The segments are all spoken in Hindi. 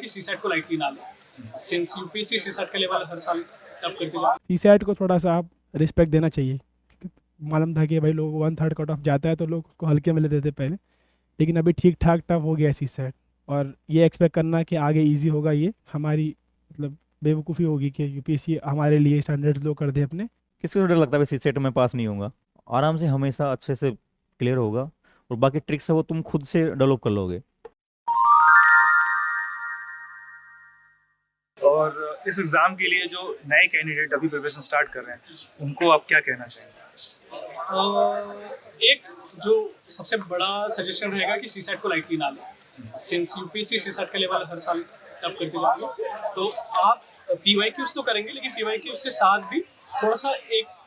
कि सीसैट को लाइटली ना लें, सिंस यूपीएससी सीसैट का लेवल हर साल टफ करते जा रहा है। सीसैट को थोड़ा सा आप रिस्पेक्ट देना चाहिए। मालूम था कि भाई लोग 1/3 कट ऑफ जाता है तो लोग उसको हल्के में लेते थे पहले, लेकिन अभी ठीक ठाक टफ हो गया सीसैट। और ये एक्सपेक्ट करना कि आगे इजी होगा, ये हमारी मतलब बेवकूफ़ी होगी कि यूपीएससी हमारे लिए स्टैंडर्ड्स लो कर दे अपने। किसी को डर लगता है सी सेट में पास नहीं होगा? आराम से हमेशा अच्छे से क्लियर होगा, और बाकी ट्रिक्स है वो तुम खुद से डेवलप कर लोगे। और इस एग्ज़ाम के लिए जो नए कैंडिडेट अभी प्रिपरेशन स्टार्ट कर रहे हैं उनको आप क्या कहना चाहेंगे? एक जो सबसे बड़ा सजेशन रहेगा कि सीसैट को लाइटली ना लें, सिंस यूपीएससी सीसैट का लेवल हर साल टफ करते जा रहा है। तो आप पीवाईक्यूज तो करेंगे, लेकिन पीवाईक्यूज से साथ भी थोड़ा सा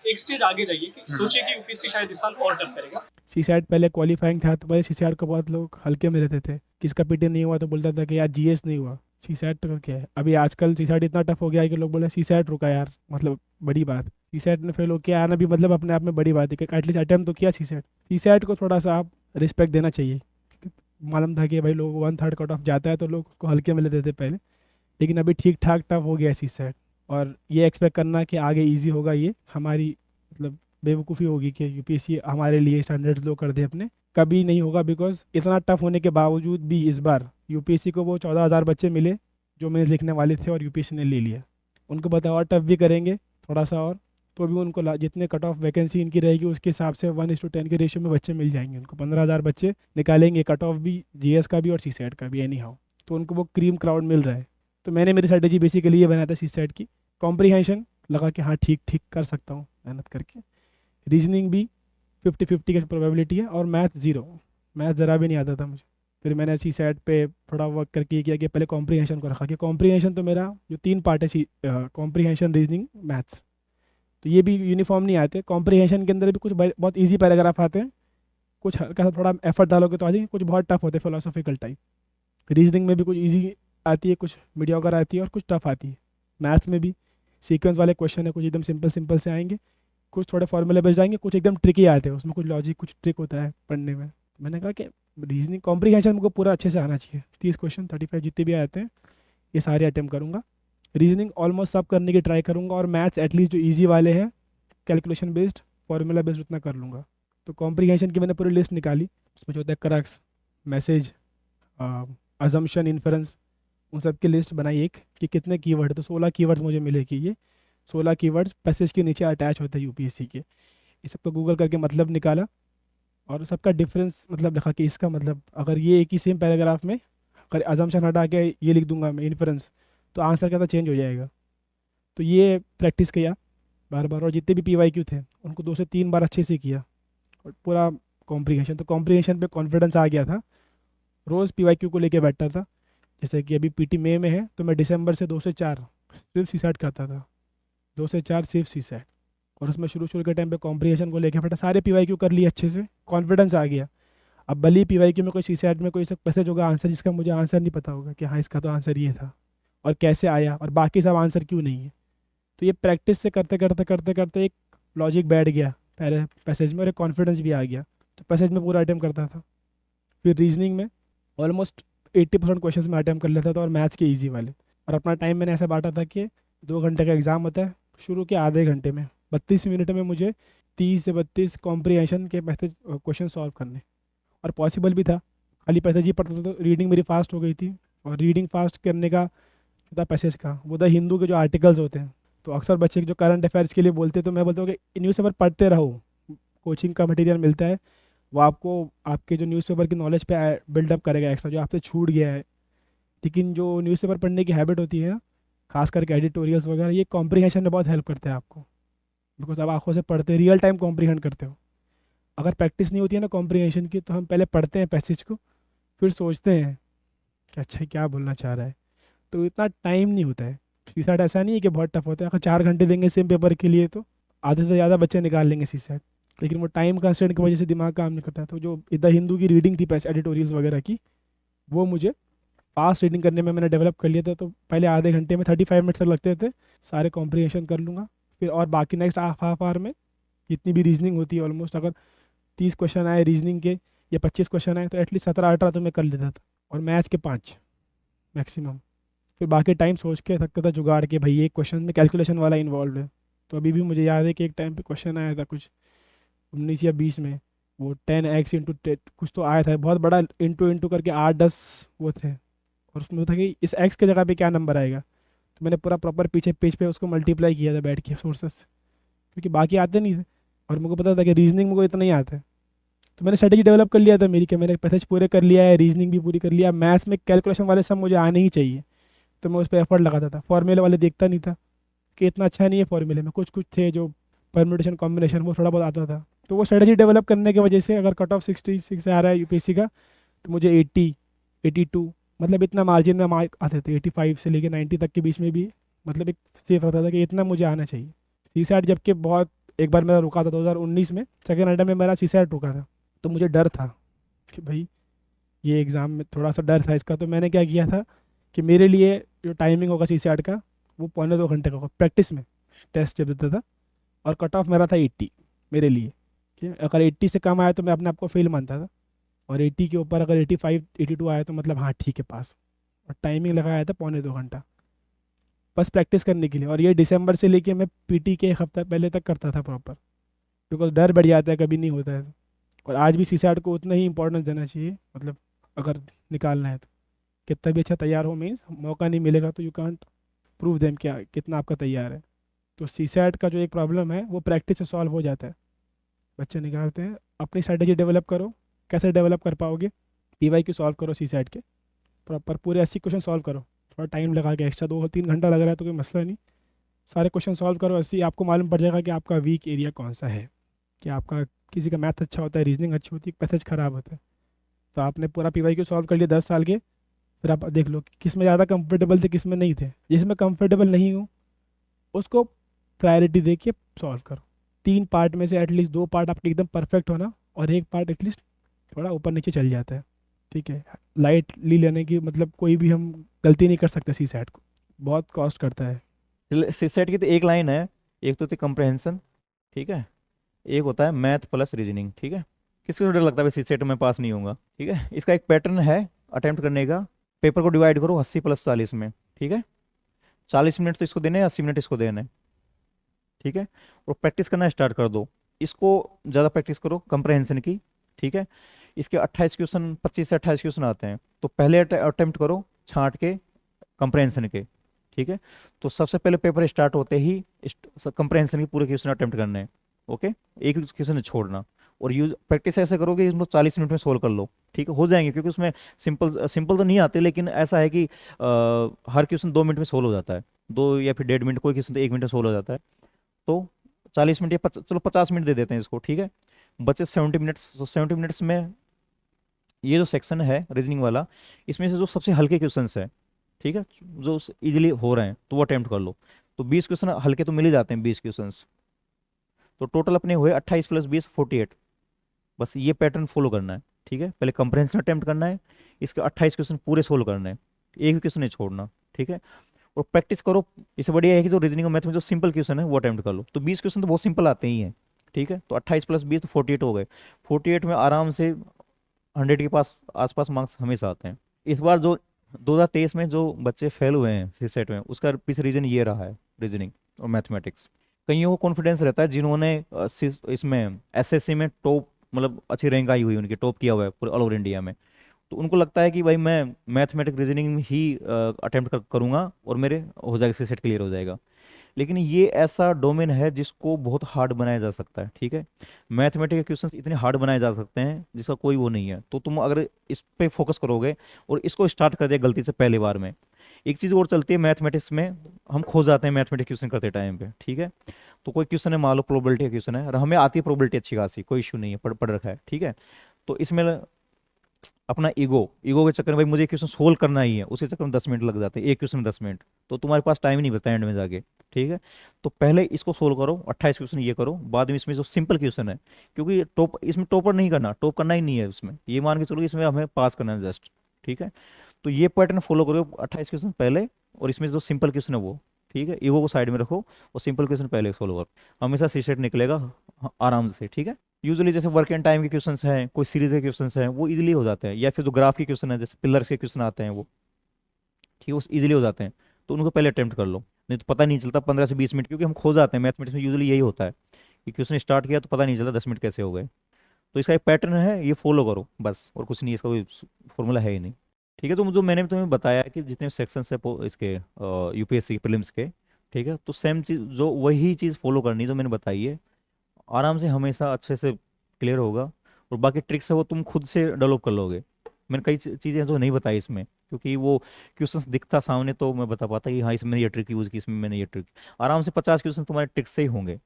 एक स्टेज आगे जाइए कि सोचिए कि यूपीएससी शायद इस साल और टफ करेगा। सीसैट पहले क्वालिफाइंग था तो पहले सीसैट को बहुत लोग हल्के में लेते थे, किसका पीटी नहीं हुआ तो बोलता था कि यार जीएस नहीं हुआ, सीसैट तो क्या है। अभी आजकल सीसैट इतना टफ हो गया है कि लोग बोले सीसैट रुका यार, मतलब बड़ी बात, सीसैट ने फेल हो के आना भी मतलब अपने आप में बड़ी बात है कि एटलीस्ट अटेम्प्ट तो किया सीसैट। सीसैट को थोड़ा सा आप रिस्पेक्ट देना चाहिए। मालूम था कि भाई लोग 1/3 कट ऑफ जाता है तो लोग उसको हल्के में लेते थे पहले, लेकिन अभी ठीक ठाक टफ हो गया सीसैट। और ये एक्सपेक्ट करना कि आगे इजी होगा, ये हमारी मतलब बेवकूफ़ी होगी कि यूपीएससी हमारे लिए स्टैंडर्ड्स लो कर दे अपने। कभी नहीं होगा, बिकॉज इतना टफ होने के बावजूद भी इस बार यूपीएससी को वो 14,000 बच्चे मिले जो मेंस लिखने वाले थे और यूपीएससी ने ले लिया। उनको पता और टफ भी करेंगे थोड़ा सा और, तो भी उनको जितने कट ऑफ वैकेंसी इनकी रहेगी उसके हिसाब से 1:10 के रेशियो में बच्चे मिल जाएंगे उनको। 15,000 बच्चे निकालेंगे, कट ऑफ भी जीएस का भी और सीसैट का भी एनी हाउ, तो उनको वो क्रीम क्राउड मिल रहा है। तो मैंने मेरी स्ट्रेटेजी बेसिकली ये बनाया था सीसैट की, कॉम्प्रीहेंशन लगा कि हाँ ठीक ठीक कर सकता हूँ मेहनत करके, रीजनिंग भी 50-50 की प्रोबेबिलिटी है, और मैथ ज़ीरो, मैथ ज़रा भी नहीं आता था मुझे। फिर मैंने सीसैट पे थोड़ा वर्क करके ये किया कि पहले कॉम्प्रीहेंशन को रखा कि कॉम्प्रीहेंशन तो मेरा जो 3 पार्ट है, कॉम्प्रीहेंशन, रीजनिंग, मैथ्स, तो ये भी यूनिफॉर्म नहीं आते। कॉम्प्रीहेंशन के अंदर भी कुछ बहुत ईजी पैराग्राफ आते हैं, कुछ हल्का सा थोड़ा एफर्ट डालोगे तो आ जाएंगे, कुछ बहुत टफ होते हैं फिलोसॉफिकल टाइप। रीजनिंग में भी कुछ ईजी आती है, कुछ मीडियोकर आती है और कुछ टफ आती है। मैथ्स में भी सीक्वेंस वाले क्वेश्चन है, कुछ एकदम सिंपल सिंपल से आएंगे, कुछ थोड़े फॉर्मूले बेस्ड आएंगे, कुछ एकदम ट्रिकी आते हैं, उसमें कुछ लॉजिक, कुछ ट्रिक होता है पढ़ने में। मैंने कहा कि रीजनिंग कॉम्प्रीहेंशन को पूरा अच्छे से आना चाहिए। 30 क्वेश्चन 35 जितने भी आते हैं ये सारे अटेम्प्ट करूँगा। रीजनिंग ऑलमोस्ट सब करने की ट्राई करूँगा, और मैथ्स एटलीस्ट जो ईजी वाले हैं कैलकुलेशन बेस्ड, फार्मूला बेस्ड, उतना कर लूँगा। तो कॉम्प्रीहेंशन की मैंने पूरी लिस्ट निकाली, उसमें जो होता है क्रक्स, मैसेज, अजम्पशन, इन्फरेंस, उन सब की लिस्ट बनाई एक कि कितने कीवर्ड, तो 16 कीवर्ड्स मुझे मिले कि ये 16 कीवर्ड्स पैसेज के नीचे अटैच होते हैं यूपीएससी के। ये सबको गूगल करके मतलब निकाला, और सबका डिफरेंस मतलब लिखा कि इसका मतलब अगर ये एक ही सेम पैराग्राफ में अगर अजम्पशन हटा के ये लिख दूंगा मैं इन्फरेंस, तो आंसर क्या था चेंज हो जाएगा। तो ये प्रैक्टिस किया बार बार, और जितने भी पीवाईक्यू थे उनको 2 से 3 बार अच्छे से किया, और पूरा कॉम्प्रीहेंशन, तो कॉम्प्रीहेंशन पे कॉन्फिडेंस आ गया था। रोज़ पीवाईक्यू को लेके बैठता था, जैसे कि अभी पीटी मई में है तो मैं दिसंबर से 2 से 4 सिर्फ सीसैट करता था, 2 से 4 सिर्फ सीसैट। और उसमें शुरू के टाइम पे कॉम्प्रीहेंशन को लेके बैठा, सारे पीवाईक्यू कर लिए अच्छे से, कॉन्फिडेंस आ गया। अब भले पीवाईक्यू में कोई सीसैट में कोई सब पैसेज होगा आंसर जिसका मुझे आंसर नहीं पता होगा कि हाँ इसका तो आंसर ये था और कैसे आया और बाकी सब आंसर क्यों नहीं है। तो ये प्रैक्टिस से करते करते करते करते एक लॉजिक बैठ गया पहले पैसेज में, और एक कॉन्फिडेंस भी आ गया, तो पैसेज में पूरा अटेम्प्ट करता था। फिर रीजनिंग में ऑलमोस्ट 80% क्वेश्चंस में अटेम्प्ट कर लेता था, और मैथ्स के इजी वाले। और अपना टाइम मैंने ऐसा बांटा था कि 2 घंटे का एग्ज़ाम होता है, शुरू के आधे घंटे में 32 मिनट में मुझे 30 से 32 कॉम्प्रीहेंशन के पैसेज क्वेश्चन सॉल्व करने, और पॉसिबल भी था। खाली पैसेज ही पढ़ता था तो रीडिंग मेरी फास्ट हो गई थी, और रीडिंग फास्ट करने का था पैसेज का वो द हिंदू के जो आर्टिकल्स होते हैं, तो अक्सर बच्चे जो करंट अफेयर्स के लिए बोलते हैं, तो मैं बोलता हूँ कि न्यूज़पेपर पढ़ते रहो, कोचिंग का मटेरियल मिलता है, वो आपको आपके जो न्यूज़पेपर की नॉलेज पे बिल्डअप करेगा एक्स्ट्रा, जो आपसे छूट गया है। लेकिन जो न्यूज़पेपर पढ़ने की हैबिट होती है ना, खास करके एडिटोरियल्स वगैरह, ये कॉम्प्रीहेंशन में बहुत हेल्प करते हैं आपको, बिकॉज आप आंखों से पढ़ते रियल टाइम कॉम्प्रीहेंड करते हो। अगर प्रैक्टिस नहीं होती है ना कॉम्प्रीहेंशन की, तो हम पहले पढ़ते हैं पैसेज को, फिर सोचते हैं कि अच्छा क्या बोलना चाह रहा है, तो इतना टाइम नहीं होता है। सीसैट ऐसा नहीं है कि बहुत टफ होता है, अगर 4 घंटे देंगे सेम पेपर के लिए तो आधे से ज़्यादा बच्चे निकाल लेंगे सीसैट, लेकिन वो टाइम कंस्ट्रेंट की वजह से दिमाग काम नहीं करता। तो जो द हिंदू की रीडिंग थी पैसे एडिटोरियल्स वगैरह की, वो मुझे फास्ट रीडिंग करने में मैंने डेवलप कर लिया था। तो पहले आधे घंटे में 35 मिनट तक लगते थे, सारे कॉम्प्रीहेंशन कर लूँगा। फिर और बाकी नेक्स्ट हाफ आवर में जितनी भी रीजनिंग होती है, ऑलमोस्ट अगर 30 क्वेश्चन आए रीजनिंग के या 25 क्वेश्चन आए, तो एटलीस्ट 17-18 तो मैं कर लेता था, और मैथ्स के 5 मैक्सिमम। फिर बाकी टाइम सोच के थकता था जुगाड़ के भाई एक क्वेश्चन में कैलकुलेशन वाला इन्वॉल्व है। तो अभी भी मुझे याद है कि एक टाइम पे क्वेश्चन आया था कुछ 19 या 20 में, वो 10x इंटू कुछ तो आया था बहुत बड़ा, इंटू इंटू करके 8-10 वो थे, और उसमें था कि इस x के जगह पे क्या नंबर आएगा। तो मैंने पूरा प्रॉपर पीछे पेज पे उसको मल्टीप्लाई किया था बैठ के सोर्सेस, क्योंकि बाकी आते नहीं थे और मुझे पता था कि रीजनिंग मुझे इतना ही आता है। तो मैंने स्ट्रेटेजी डेवलप कर लिया था मेरी कि मैंने पैसेज पूरे कर लिया है, रीजनिंग भी पूरी कर लिया, मैथ्स में कैलकुलेशन वाले सब मुझे आने ही चाहिए। तो मैं उस पर एफर्ट लगाता था, फॉर्मूले वाले देखता नहीं था कि इतना अच्छा नहीं है फॉर्मूले में, कुछ कुछ थे जो परम्यूटेशन कॉम्बिनेशन वो थोड़ा बहुत आता था। तो वो स्ट्रेटेजी डेवलप करने की वजह से अगर कट ऑफ 66 आ रहा है यूपीएससी का, तो मुझे 80, 82 मतलब इतना मार्जिन में मार्क आते थे, 85 से लेके 90 तक के बीच में भी, मतलब एक सेफ रहता था कि इतना मुझे आना चाहिए। सी सैट जबकि बहुत, एक बार मेरा रुका था 2019 में, सेकेंड अटेम्प्ट में मेरा सी सैट रुका था, तो मुझे डर था कि भाई ये एग्ज़ाम में थोड़ा सा डर था इसका। तो मैंने क्या किया था कि मेरे लिए जो टाइमिंग होगा सी सैट का वो 1.25 घंटे का होगा प्रैक्टिस में, टेस्ट जब देता था, और कट ऑफ मेरा था 80 मेरे लिए। ठीक है, अगर 80 से कम आया तो मैं अपने आप को फेल मानता था, और 80 के ऊपर अगर 85 82 आया तो मतलब हाँ ठीक है पास। और टाइमिंग लगाया था 1.25 घंटा बस प्रैक्टिस करने के लिए, और ये दिसंबर से लेके मैं पीटी के एक हफ्ता पहले तक करता था प्रॉपर, बिकॉज डर बढ़ जाता है कभी नहीं होता है। और आज भी सीसैट को उतना ही इंपॉर्टेंस देना चाहिए, मतलब अगर निकालना है तो कितना भी अच्छा तैयार हो, मीन्स मौका नहीं मिलेगा तो यू कांट प्रूव देम क्या कितना आपका तैयार है। तो सीसैट का जो एक प्रॉब्लम है वो प्रैक्टिस से सॉल्व हो जाता है, बच्चे निकालते हैं। अपनी स्ट्रैटेजी डेवलप करो, कैसे डेवलप कर पाओगे, पीवाई की सॉल्व करो सीसैट के प्रॉपर पूरे 80 क्वेश्चन सॉल्व करो, थोड़ा टाइम लगा के, एक्स्ट्रा 2-3 घंटा लग रहा है तो कोई मसला नहीं, सारे क्वेश्चन सॉल्व करो 80, आपको मालूम पड़ जाएगा कि आपका वीक एरिया कौन सा है, कि आपका किसी का मैथ अच्छा होता है, रीजनिंग अच्छी होती है, पैसेज खराब होता है। तो आपने पूरा पीवाई क्यू सॉल्व कर लिया 10 साल के, फिर आप देख लो कि किस में ज़्यादा कंफर्टेबल थे किस में नहीं थे। जिसमें कंफर्टेबल नहीं हो उसको प्रायोरिटी दे के सॉल्व करो। 3 पार्ट में से एटलीस्ट 2 पार्ट आपके एकदम परफेक्ट होना, और एक पार्ट एटलीस्ट थोड़ा ऊपर नीचे चल जाता है। ठीक है, लाइट ली लेने की मतलब कोई भी हम गलती नहीं कर सकते, सी सैट को बहुत कॉस्ट करता है। सीसेट की तो एक लाइन है, एक तो होती कंप्रहेंशन, ठीक है, एक होता है मैथ प्लस रीजनिंग। ठीक है, किसी को डर लगता है भाई सीसेट में पास नहीं होगा। ठीक है, इसका एक पैटर्न है अटेम्प्ट करने का, पेपर को डिवाइड करो 80 + 40 में। ठीक है, 40 मिनट तो इसको देने हैं, 80 मिनट इसको देने हैं। ठीक है, और प्रैक्टिस करना स्टार्ट कर दो, इसको ज़्यादा प्रैक्टिस करो कंप्रहेंशन की। ठीक है, इसके 28 क्वेश्चन, 25 से 28 क्वेश्चन आते हैं, तो पहले अटेम्प्ट करो छांट के कंप्रहेंशन के। ठीक है, तो सबसे पहले पेपर स्टार्ट होते ही कंप्रहेंशन के पूरे क्वेश्चन अटेम्प्ट करने हैं। ओके, एक क्वेश्चन छोड़ना, और यूज प्रैक्टिस ऐसे करो कि इसको 40 मिनट में सोल्व कर लो। ठीक है, हो जाएंगे, क्योंकि उसमें सिंपल सिंपल तो नहीं आते, लेकिन ऐसा है कि हर क्वेश्चन 2 मिनट में सोल्व हो जाता है, 2 या फिर 1.5 मिनट, कोई क्वेश्चन तो 1 मिनट में सोल्व हो जाता है। तो 40 मिनट या चलो 50 मिनट दे देते हैं इसको। ठीक है, बचे 70 मिनट्स। तो 70 मिनट्स में ये जो सेक्शन है रीजनिंग वाला, इसमें से जो सबसे हल्के क्वेश्चंस है, ठीक है, जो इजीली हो रहे हैं, तो वो अटेम्प्ट कर लो। तो 20 क्वेश्चन हल्के तो मिल ही जाते हैं, 20 क्वेश्चंस, तो टोटल अपने हुए 28 + 20 48। बस ये पैटर्न फॉलो करना है। ठीक है, पहले कंप्रहेंशन अटेम्प्ट करना है, इसके 28 क्वेश्चन पूरे सोल्व करने हैं, एक भी क्वेश्चन नहीं छोड़ना। ठीक है, और प्रैक्टिस करो। इससे बढ़िया है कि जो रीजनिंग और मैथ में जो सिंपल क्वेश्चन है वो अटेम्प्ट कर लो। तो 20 क्वेश्चन तो बहुत सिंपल आते ही हैं। ठीक है, तो 28 + 20 तो 48 हो गए। 48 में आराम से 100 के पास आसपास मार्क्स हमेशा आते हैं। इस बार जो 2023 में जो बच्चे फेल हुए हैं सीसेट में, उसका पीछे रीजन ये रहा है, रीजनिंग और मैथमेटिक्स। कईयों को कॉन्फिडेंस रहता है जिन्होंने इसमें एसएससी में टॉप, मतलब अच्छी रैंक आई हुई, उनकी टॉप किया हुआ है पूरे ऑल ओवर इंडिया में, तो उनको लगता है कि भाई मैं मैथमेटिक्स रीजनिंग ही अटेम्प्ट करूंगा और मेरे हो जाएगा, सीसेट क्लियर हो जाएगा। लेकिन ये ऐसा डोमेन है जिसको बहुत हार्ड बनाया जा सकता है। ठीक है, मैथमेटिक्स के क्वेश्चंस इतने हार्ड बनाए जा सकते हैं जिसका कोई वो नहीं है। तो तुम अगर इस पे फोकस करोगे और इसको स्टार्ट कर दिया गलती से पहली बार में, एक चीज़ और चलती है मैथमेटिक्स में, हम खो जाते हैं मैथमेटिक्स क्वेश्चन करते टाइम पे। ठीक है, तो कोई क्वेश्चन है, मान लो प्रोबेबिलिटी का क्वेश्चन है, और हमें आती है प्रोबेबिलिटी अच्छी खासी, कोई इशू नहीं है, पढ़ रखा है। ठीक है, तो इसमें अपना ईगो के चक्कर में भाई मुझे क्वेश्चन सोल्व करना ही है, उसी चक्कर में 10 मिनट लग जाते हैं, एक क्वेश्चन में 10 मिनट, तो तुम्हारे पास टाइम ही नहीं बचता एंड में जाके। ठीक है, तो पहले इसको सोल्व करो, 28 क्वेश्चन ये करो, बाद में इसमें जो सिंपल क्वेश्चन है, क्योंकि इसमें टॉपर नहीं करना, टॉप करना ही नहीं है इसमें, ये मान के चलो इसमें हमें पास करना है जस्ट। ठीक है, तो ये पैटर्न फॉलो करो, 28 क्वेश्चन पहले, और इसमें जो सिंपल क्वेश्चन है वो, ठीक है, ईगो को साइड में रखो और सिंपल क्वेश्चन पहले सोल्व करो, हमेशा सीसेट निकलेगा आराम से। ठीक है, यूजुअली जैसे वर्क एंड टाइम के क्वेश्चंस हैं, कोई सीरीज के क्वेश्चंस हैं, वो इजीली हो जाते हैं, या फिर जो ग्राफ के क्वेश्चन है, जैसे पिलर्स के क्वेश्चन आते हैं, वो ठीक है, वो इजीली हो जाते हैं, तो उनको पहले अटेम्प्ट कर लो, नहीं तो पता नहीं चलता 15 से 20 मिनट, क्योंकि हम खो जाते हैं मैथमेटिक्स में, यूजुअली यही होता है कि क्वेश्चन स्टार्ट किया तो पता नहीं चलता 10 मिनट कैसे हो गए। तो इसका एक पैटर्न है, ये फॉलो करो बस, और कुछ नहीं, इसका कोई फॉर्मूला है ही नहीं। ठीक है, तो जो मैंने तुम्हें बताया कि जितने सेक्शंस है इसके यूपीएससी के प्रीलिम्स के, ठीक है, तो सेम चीज़, जो वही चीज़ फॉलो करनी जो मैंने बताई है, आराम से हमेशा अच्छे से क्लियर होगा। और बाकी ट्रिक्स है वो तुम खुद से डेवलप कर लोगे। मैंने कई चीज़ें तो नहीं बताई इसमें, क्योंकि वो क्वेश्चंस दिखता सामने तो मैं बता पाता कि हाँ इसमें ये ट्रिक यूज़ की, इसमें मैंने ये ट्रिक। आराम से 50 क्वेश्चन तुम्हारे ट्रिक से ही होंगे।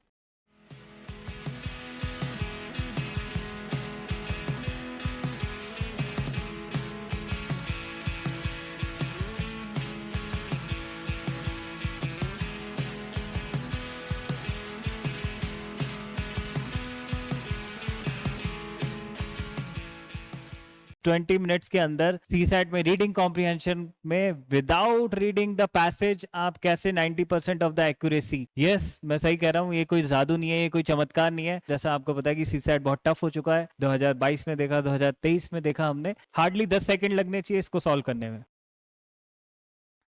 20 मिनट्स के अंदर सीसैट में रीडिंग कॉम्प्रिहेंशन में विदाउट रीडिंग द पैसेज आप कैसे 90% ऑफ द एक्यूरेसी। यस, मैं सही कह रहा हूँ, ये कोई जादू नहीं है, ये कोई चमत्कार नहीं है। जैसा आपको पता है कि सीसैट बहुत टफ हो चुका है, 2022 में देखा, 2023 में देखा हमने, हार्डली 10 सेकंड लगने चाहिए इसको सॉल्व करने में।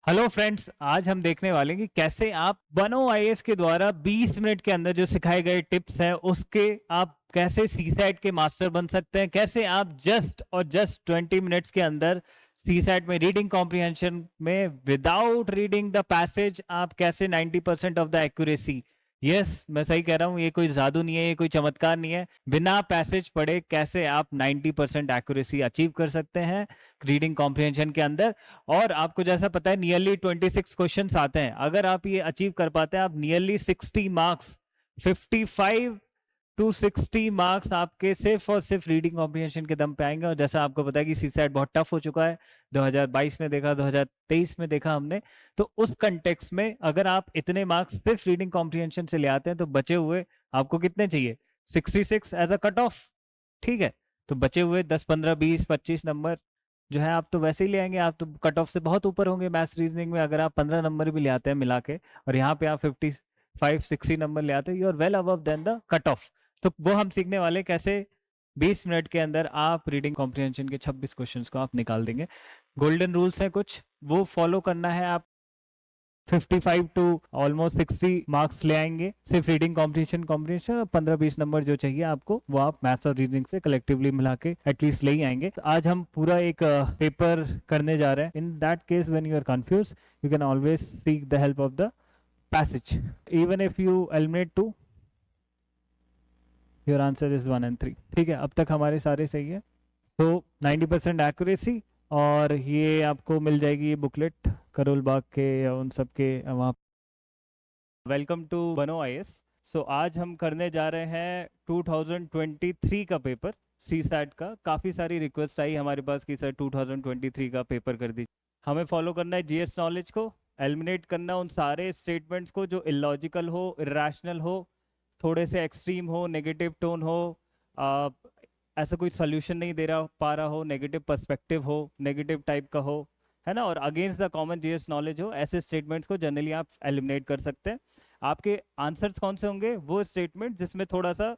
हेलो फ्रेंड्स, आज हम देखने वाले हैं कि कैसे आप बनो आईएएस के द्वारा 20 मिनट के अंदर जो सिखाए गए टिप्स हैं उसके आप कैसे सीसैट के मास्टर बन सकते हैं, कैसे आप जस्ट 20 मिनट्स के अंदर सीसैट में रीडिंग कॉम्प्रिहेंशन में विदाउट रीडिंग द पैसेज आप कैसे 90% ऑफ द एक्यूरेसी। यस, मैं सही कह रहा हूँ, ये कोई जादू नहीं है, ये कोई चमत्कार नहीं है, बिना पैसेज पढ़े कैसे आप 90% एक्यूरेसी अचीव कर सकते हैं रीडिंग कॉम्प्रिहेंशन के अंदर। और आपको जैसा पता है नियरली 26 क्वेश्चंस आते हैं, अगर आप ये अचीव कर पाते हैं आप नियरली 60 मार्क्स, 55 to 60 मार्क्स आपके सिर्फ और सिर्फ रीडिंग कॉम्प्रिहेंशन के दम पे आएंगे। और जैसा आपको पता है कि सीसैट बहुत टफ हो चुका है, 2022 में देखा, 2023 में देखा हमने, तो उस कंटेक्स्ट में अगर आप इतने मार्क्स सिर्फ रीडिंग कॉम्प्रिहेंशन से ले आते हैं तो बचे हुए आपको कितने चाहिए, 66 एज अ कट ऑफ। ठीक है, तो बचे हुए 10, 15, 20, 25 नंबर जो है आप तो वैसे ही ले आएंगे, आप तो कट ऑफ से बहुत ऊपर होंगे मैथ्स रीजनिंग में। अगर आप 15 नंबर भी ले आते हैं मिला के और यहाँ पे आप 55-60 नंबर ले आते हैं, you are well above then the cut off. तो वो हम सीखने वाले कैसे 20 मिनट के अंदर आप रीडिंग कॉम्प्रिहेंशन के 26 क्वेश्चंस को आप निकाल देंगे। गोल्डन रूल्स हैं कुछ, वो फॉलो करना है। आप 55 टू ऑलमोस्ट 60 मार्क्स ले आएंगे सिर्फ रीडिंग कॉम्प्रिहेंशन 15-20 नंबर जो चाहिए आपको वो आप मैथ्स और रीजनिंग से कलेक्टिवली मिला के एटलीस्ट ले ही आएंगे। तो आज हम पूरा एक पेपर करने जा रहे हैं। In that case when you are confuse you can always seek the help of the passage even if you eliminate 2 your answer is 1 and 3। ठीक है, अब तक हमारे सारे सही है। तो 90% एक्यूरेसी, और ये आपको मिल जाएगी ये बुकलेट करोल बाग के या उन सब के वहाँ। वेलकम टू बनो आईएएस। सो आज हम करने जा रहे हैं 2023 का पेपर सीसैट का। काफ़ी सारी रिक्वेस्ट आई हमारे पास कि सर 2023 का पेपर कर दीजिए। हमें फॉलो करना है जीएस नॉलेज को, एलिमिनेट करना उन सारे स्टेटमेंट्स को जो इलॉजिकल हो, इरेशनल हो, थोड़े से एक्सट्रीम हो, नेगेटिव टोन हो, ऐसा कोई सोल्यूशन नहीं दे रहा पा रहा हो, नेगेटिव पर्सपेक्टिव हो, नेगेटिव टाइप का हो, है ना, और against the common GS knowledge हो, ऐसे स्टेटमेंट्स को जनरली आप एलिमिनेट कर सकते हैं। आपके आंसर्स कौन से होंगे, वो स्टेटमेंट जिसमें थोड़ा सा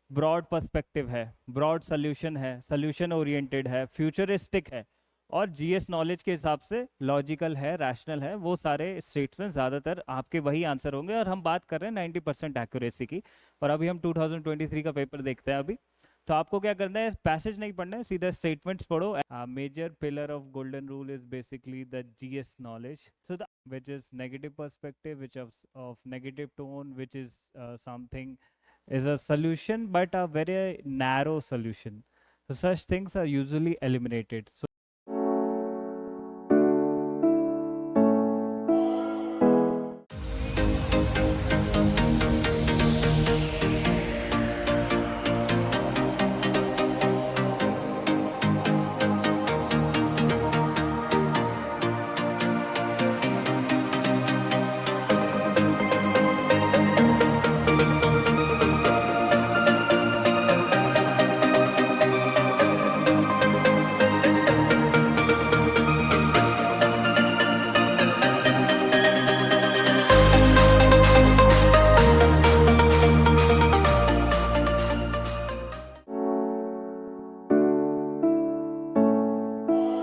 ब्रॉड पर्सपेक्टिव है, ब्रॉड सोल्यूशन है, सोल्यूशन ओरिएंटेड है, फ्यूचरिस्टिक है और जीएस नॉलेज के हिसाब से लॉजिकल है, रैशनल है, वो सारे स्टेट्समेंट ज़्यादातर आपके वही आंसर होंगे। और हम बात कर रहे हैं 90% एक्यूरेसी की। और अभी हम 2023 का पेपर देखते हैं। अभी तो आपको क्या करना है, पैसेज नहीं पढ़ना है, सीधा स्टेटमेंट्स पढ़ो। Major pillar of golden rule is basically the GS knowledge, so the which is negative perspective, which of negative tone, which is something is a solution but a very narrow solution, so such things are usually eliminated. So